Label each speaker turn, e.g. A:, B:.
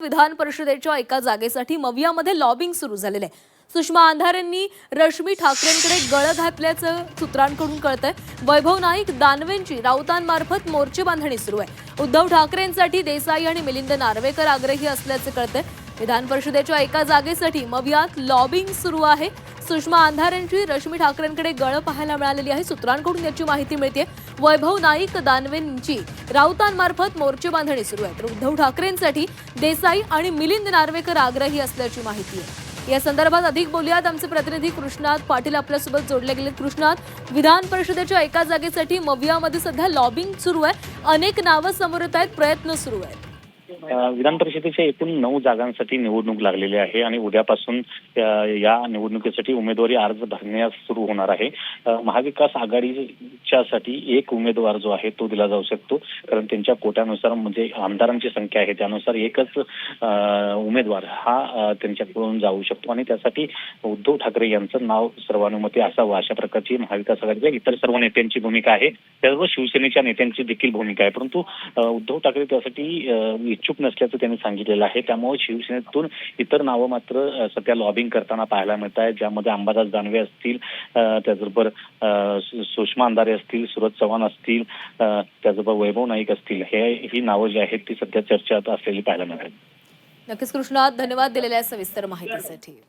A: विधान परिषदेच्या एका जागेसाठी मवियामध्ये लॉबिंग सुरू झालेलं आहे। सुषमा अंधारेंनी रश्मी ठाकरेंकडे गळ घातल्याचं सूत्रांकडून कळतंय। वैभव नाईक दानवेंची राऊतांमार्फत मोर्चे बांधणी सुरू आहे। उद्धव ठाकरेंसाठी देसाई आणि मिलिंद नार्वेकर आग्रही असल्याचं कळतंय। विधान परिषदेच्या एका जागेसाठी मवियात लॉबिंग सुरू आहे। सुषमा अंधारेंची रश्मी ठाकरेंकडे गळ पाहायला मिळालेली आहे। सूत्रांकडून याची माहिती मिळते। वैभव नाईक दानवेंची राऊतांमार्फत मोर्चे बांधणी सुरू आहे, तर उद्धव ठाकरेंसाठी देसाई आणि मिलिंद नार्वेकर आग्रही असल्याची माहिती आहे। या संदर्भात अधिक बोलूयात, आमचे प्रतिनिधी कृष्णात पाटील आपल्यासोबत जोडले गेले। कृष्णात, विधान परिषदेच्या एका जागेसाठी मवियामध्ये सध्या लॉबिंग सुरू आहे, अनेक नावं समोर येत आहेत, प्रयत्न सुरू आहेत।
B: विधान परिषदेच्या एकूण 9 जागांसाठी निवडणूक लागलेली आहे आणि उद्यापासून या निवडणुकीसाठी उमेदवारी अर्ज भरण्यास सुरू होणार आहे। महाविकास आघाडीच्यासाठी एक उमेदवार जो आहे तो दिला जाऊ शकतो, कारण त्यांच्या कोट्यानुसार म्हणजे आमदारांची संख्या आहे त्यानुसार एकच उमेदवार हा त्यांच्याकडून जाऊ शकतो आणि त्यासाठी उद्धव ठाकरे यांचं नाव सर्वानुमते असावं अशा प्रकारची महाविकास आघाडीच्या इतर सर्व नेत्यांची भूमिका आहे। त्याचबरोबर शिवसेनेच्या नेत्यांची देखील भूमिका आहे, परंतु उद्धव ठाकरे त्यासाठी इच्छुक नसल्याचं त्यांनी सांगितलेलं आहे। त्यामुळे शिवसेनेतून इतर नावं मात्र सध्या लॉबिंग करताना पाहायला मिळत आहेत, ज्यामध्ये अंबादास दानवे असतील, त्याचबरोबर सुषमा अंधारे असतील, सूरज चव्हाण असतील, त्याचबरोबर वैभव नाईक असतील, ही नावं जी आहेत ती सध्या चर्चेत असलेली पाहायला मिळतात।
A: नक्कीच कृष्णात, धन्यवाद दिलेल्या सविस्तर माहितीसाठी।